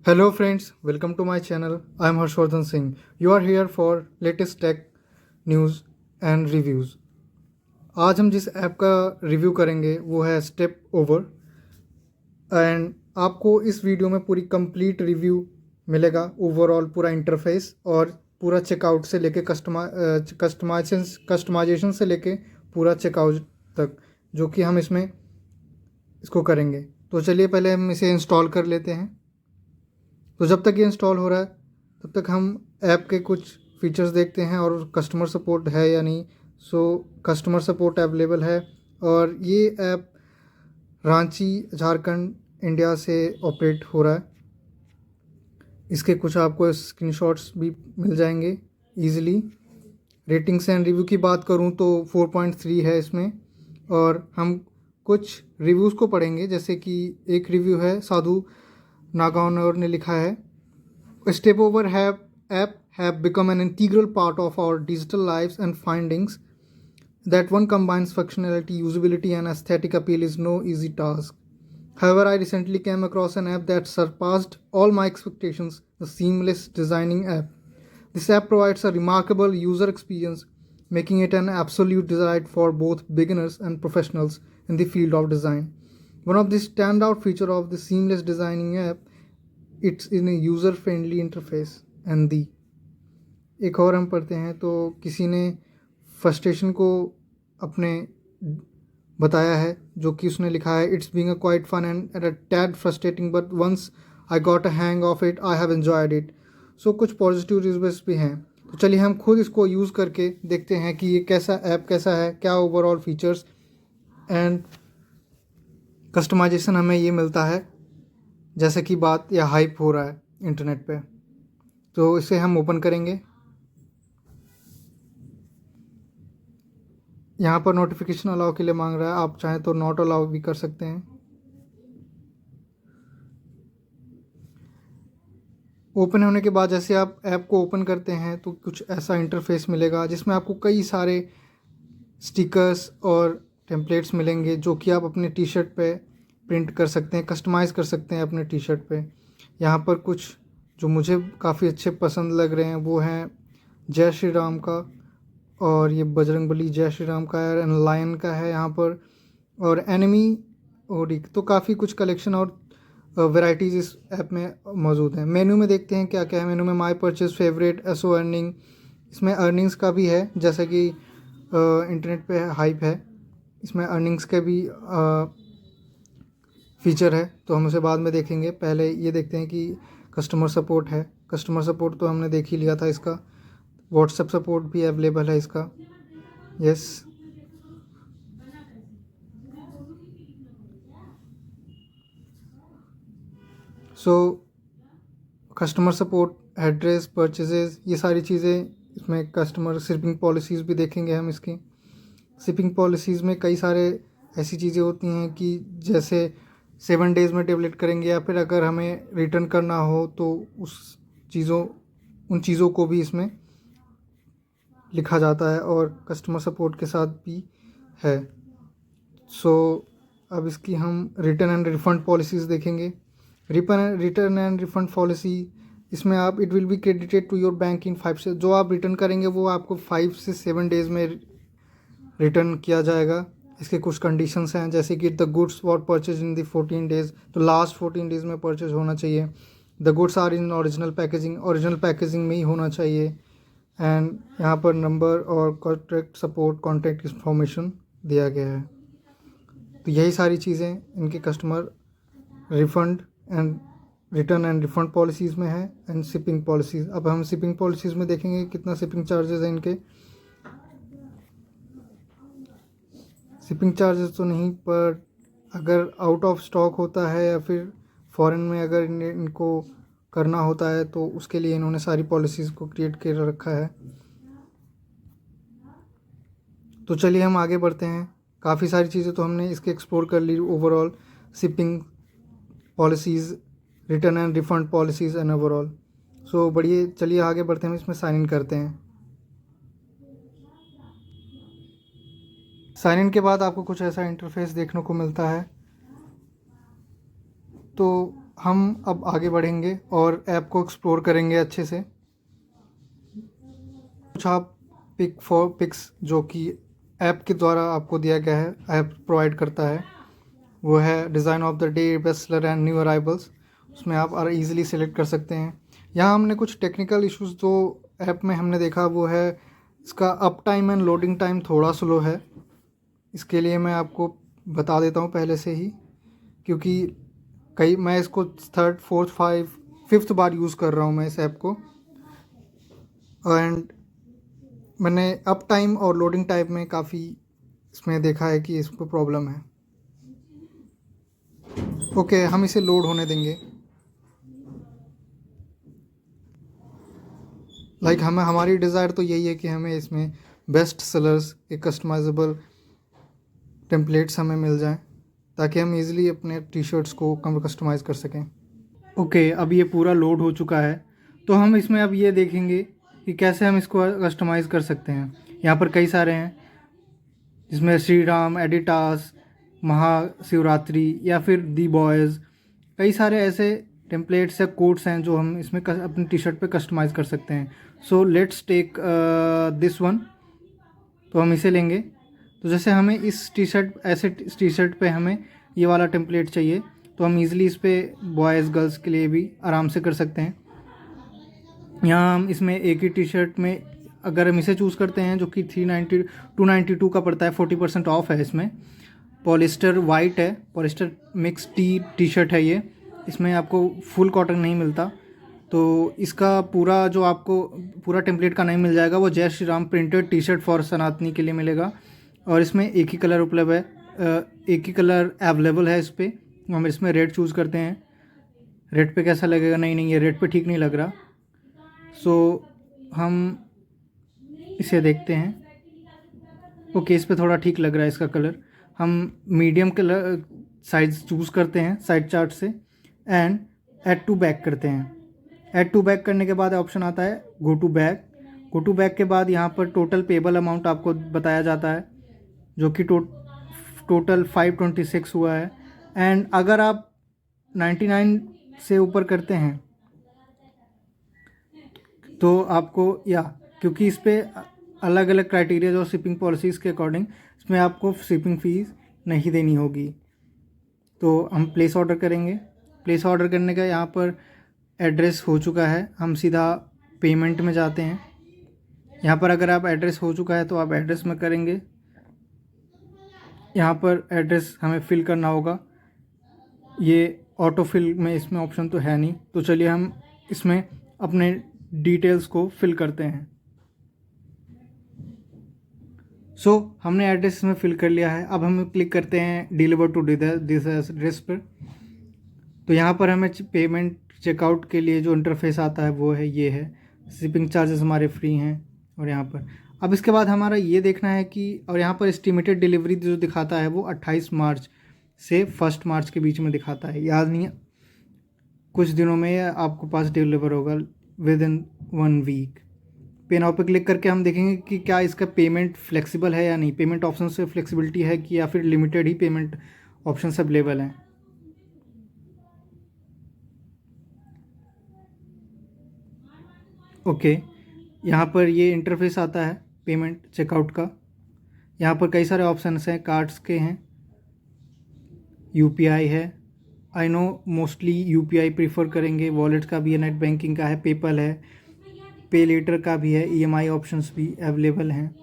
Hello friends, welcome to my channel. I am Harshvardhan Singh. You are here for latest tech news and reviews. आज हम जिस app का review करेंगे वो है स्टेप ओवर एंड आपको इस वीडियो में पूरी कंप्लीट रिव्यू मिलेगा। ओवरऑल पूरा इंटरफेस और पूरा चेकआउट से लेके कस्टमाइजेशन से लेके पूरा चेकआउट तक जो कि हम इसमें इसको करेंगे। तो चलिए पहले हम इसे इंस्टॉल कर लेते हैं। तो जब तक ये इंस्टॉल हो रहा है तब तक हम ऐप के कुछ फीचर्स देखते हैं और कस्टमर सपोर्ट है या नहीं। कस्टमर सपोर्ट अवेलेबल है और ये ऐप रांची झारखंड इंडिया से ऑपरेट हो रहा है। इसके कुछ आपको स्क्रीनशॉट्स भी मिल जाएंगे ईजिली। रेटिंग्स एंड रिव्यू की बात करूँ तो 4.3 है इसमें और हम कुछ रिव्यूज़ को पढ़ेंगे। जैसे कि एक रिव्यू है साधु नागावनर ने लिखा है, step over app have become an integral part of our digital lives and findings that one combines functionality, usability and aesthetic appeal is no easy task. However, I recently came across an app that surpassed all my expectations, the Seamless Designing app. This app provides a remarkable user experience, making it an absolute delight for both beginners and professionals in the field of design. One of the standout features of the Seamless Designing app, it's in a user-friendly interface and the एक और हम पढ़ते हैं तो किसी ने frustration को अपने बताया है जो कि उसने लिखा है, it's being a quite fun and a tad frustrating but once I got a hang of it I have enjoyed it. So कुछ पॉजिटिव रिव्यूज भी हैं। तो चलिए हम खुद इसको यूज़ करके देखते हैं कि ये कैसा ऐप कैसा है, क्या ओवरऑल फीचर्स एंड कस्टमाइजेशन हमें ये मिलता है जैसे कि बात या हाइप हो रहा है इंटरनेट पे। तो इसे हम ओपन करेंगे। यहाँ पर नोटिफिकेशन अलाउ के लिए मांग रहा है, आप चाहें तो नॉट अलाउ भी कर सकते हैं। ओपन होने के बाद जैसे आप ऐप को ओपन करते हैं तो कुछ ऐसा इंटरफेस मिलेगा जिसमें आपको कई सारे स्टिकर्स और टेम्पलेट्स मिलेंगे जो कि आप अपने टी शर्ट पे प्रिंट कर सकते हैं, कस्टमाइज़ कर सकते हैं अपने टी शर्ट पे। यहाँ पर कुछ जो मुझे काफ़ी अच्छे पसंद लग रहे हैं वो हैं जय श्री राम का, और ये बजरंगबली जय श्री राम का है एंड लायन का है यहाँ पर, और एनिमी और तो काफ़ी कुछ कलेक्शन और वैराइटीज़ इस ऐप में मौजूद हैं। मेन्यू में देखते हैं क्या क्या है। मेन्यू में माई परचेज, फेवरेट, एसओ अर्निंग, इसमें अर्निंग्स का भी है जैसा कि इंटरनेट पे हाइप है। इसमें अर्निंग्स के भी फीचर है तो हम उसे बाद में देखेंगे। पहले ये देखते हैं कि कस्टमर सपोर्ट है। कस्टमर सपोर्ट तो हमने देख ही लिया था इसका। व्हाट्सएप सपोर्ट भी अवेलेबल है इसका। Yes, so customer support, address, purchases, ये सारी चीज़ें इसमें। कस्टमर शिपिंग पॉलिसीज़ भी देखेंगे हम इसकी। शिपिंग पॉलिसीज़ में कई सारे ऐसी चीज़ें होती हैं कि जैसे 7 डेज़ में टेबलेट करेंगे या फिर अगर हमें रिटर्न करना हो तो उन चीज़ों को भी इसमें लिखा जाता है और कस्टमर सपोर्ट के साथ भी है। सो अब इसकी हम रिटर्न एंड रिफ़ंड पॉलिसीज़ देखेंगे। रिटर्न एंड रिफ़ंड पॉलिसी, इसमें आप it will be credited to your bank in 5 से, जो आप रिटर्न करेंगे वो आपको 5 से 7 डेज़ में रिटर्न किया जाएगा। इसके कुछ कंडीशंस हैं जैसे कि the goods were purchase in the 14 days, तो लास्ट 14 डेज़ में परचेज होना चाहिए। The goods are in original packaging में ही होना चाहिए। एंड यहाँ पर नंबर और कॉन्टैक्ट इंफॉर्मेशन दिया गया है। तो यही सारी चीज़ें इनके customer refund and return and refund policies में है एंड शिपिंग पॉलिसीज़। अब हम शिपिंग पॉलिसीज़ में देखेंगे कितना शिपिंग चार्जेस हैं इनके। शिपिंग चार्जेस तो नहीं, पर अगर आउट ऑफ स्टॉक होता है या फिर फॉरेन में अगर इनको करना होता है तो उसके लिए इन्होंने सारी पॉलिसीज़ को क्रिएट कर रखा है। तो चलिए हम आगे बढ़ते हैं। काफ़ी सारी चीज़ें तो हमने इसके एक्सप्लोर कर ली, overall shipping policies, return and refund policies and overall. So बढ़िए, चलिए आगे बढ़ते हैं। इसमें साइन इन करते हैं। साइन इन के बाद आपको कुछ ऐसा इंटरफेस देखने को मिलता है। तो हम अब आगे बढ़ेंगे और ऐप को एक्सप्लोर करेंगे अच्छे से। कुछ आप पिक्स जो कि ऐप के द्वारा आपको दिया गया है, ऐप प्रोवाइड करता है, वो है design of the day, best seller and new arrivals. उसमें आप ईज़िली सेलेक्ट कर सकते हैं। यहाँ हमने कुछ टेक्निकल इश्यूज जो ऐप में हमने देखा वो है इसका up time and loading time थोड़ा स्लो है। इसके लिए मैं आपको बता देता हूँ पहले से ही, क्योंकि मैं इसको 3rd 4th 5th बार यूज़ कर रहा हूँ मैं इस ऐप को, एंड मैंने अप टाइम और लोडिंग टाइम में काफ़ी इसमें देखा है कि इसको प्रॉब्लम है। ओके, हम इसे लोड होने देंगे। हमारी डिज़ायर तो यही है कि हमें इसमें बेस्ट सेलर्स के कस्टमाइजेबल टेम्पलेट्स हमें मिल जाएं, ताकि हम इजीली अपने टी शर्ट्स को कस्टमाइज़ कर सकें। ओके, अब ये पूरा लोड हो चुका है, तो हम इसमें अब ये देखेंगे कि कैसे हम इसको कस्टमाइज़ कर सकते हैं। यहाँ पर कई सारे हैं, जिसमें श्री राम, एडिटास, महाशिवरात्रि या फिर दी बॉयज़, कई सारे ऐसे टेम्पलेट्स या कोड्स हैं जो हम इसमें अपनी टी शर्ट पे कस्टमाइज़ कर सकते हैं। So let's take this one. तो हम इसे लेंगे। तो जैसे हमें इस टी शर्ट पे हमें ये वाला टेम्पलेट चाहिए, तो हम इजीली इस पर बॉयज़ गर्ल्स के लिए भी आराम से कर सकते हैं। यहाँ हम इसमें एक ही टी शर्ट में अगर हम इसे चूज़ करते हैं जो कि 292 का पड़ता है, 40% ऑफ है इसमें। पॉलिस्टर वाइट है, पॉलिस्टर मिक्स टी शर्ट है ये। इसमें आपको फुल कॉटन नहीं मिलता, तो इसका पूरा जो आपको पूरा टेम्पलेट का नहीं मिल जाएगा, वो जय Shri Ram printed T shirt for सनातनी के लिए मिलेगा। और इसमें एक ही कलर उपलब्ध है, एक ही कलर अवेलेबल है इस पर। हम इसमें रेड चूज़ करते हैं। रेड पे कैसा लगेगा? नहीं, ये रेड पे ठीक नहीं लग रहा। सो हम इसे देखते हैं। ओके, इस पे थोड़ा ठीक लग रहा है इसका कलर। हम मीडियम कलर साइज चूज़ करते हैं साइड चार्ट से, एंड ऐड टू बैक करते हैं। ऐड टू बैक करने के बाद ऑप्शन आता है go to back. Go to back के बाद यहाँ पर टोटल पेबल अमाउंट आपको बताया जाता है, जो कि टोटल 526 हुआ है। एंड अगर आप 99 से ऊपर करते हैं तो आपको क्योंकि इस पर अलग अलग क्राइटेरिया और शिपिंग पॉलिसीज़ के अकॉर्डिंग इसमें आपको शिपिंग फ़ीस नहीं देनी होगी। तो हम प्लेस ऑर्डर करेंगे। प्लेस ऑर्डर करने का यहाँ पर एड्रेस हो चुका है, हम सीधा पेमेंट में जाते हैं। यहाँ पर अगर आप एड्रेस हो चुका है तो आप एड्रेस में करेंगे। यहाँ पर एड्रेस हमें फिल करना होगा, ये ऑटो फिल में इसमें ऑप्शन तो है नहीं। तो चलिए हम इसमें अपने डिटेल्स को फिल करते हैं। सो हमने एड्रेस इसमें फिल कर लिया है। अब हम क्लिक करते हैं डिलीवर टू दिस एड्रेस पर। तो यहाँ पर हमें पेमेंट चेकआउट के लिए जो इंटरफेस आता है वो है, ये है। शिपिंग चार्जेस हमारे फ्री हैं। और यहाँ पर अब इसके बाद हमारा ये देखना है कि, और यहाँ पर एस्टिमेटेड डिलीवरी जो दिखाता है वो 28 मार्च से 1 मार्च के बीच में दिखाता है। याद नहीं है, कुछ दिनों में आपको पास डिलीवर होगा विद इन 1 वीक। पे नाउ पे क्लिक करके हम देखेंगे कि क्या इसका पेमेंट फ्लेक्सिबल है या नहीं, पेमेंट ऑप्शन से फ्लेक्सिबिलिटी है कि या फिर लिमिटेड ही पेमेंट ऑप्शंस अवेलेबल हैं। ओके, यहाँ पर ये इंटरफेस आता है पेमेंट चेकआउट का। यहाँ पर कई सारे ऑप्शंस हैं, कार्ड्स के हैं, यूपीआई है। I know mostly UPI prefer करेंगे। वॉलेट का भी है, नेट बैंकिंग का है, पेपल है, पे लेटर का भी है, ईएमआई ऑप्शंस भी अवेलेबल हैं।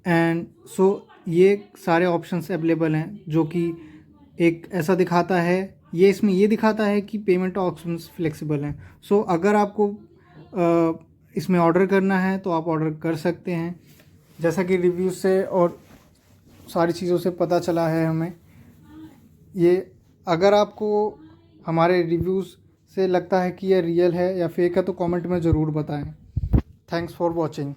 एंड सो ये सारे ऑप्शंस अवेलेबल हैं, जो कि एक ऐसा दिखाता है, ये इसमें ये दिखाता है कि पेमेंट ऑप्शंस फ्लेक्सिबल हैं। सो अगर आपको इसमें ऑर्डर करना है तो आप ऑर्डर कर सकते हैं। जैसा कि रिव्यूज़ से और सारी चीज़ों से पता चला है हमें ये, अगर आपको हमारे रिव्यूज़ से लगता है कि ये रियल है या फेक है तो कमेंट में ज़रूर बताएं। Thanks for watching.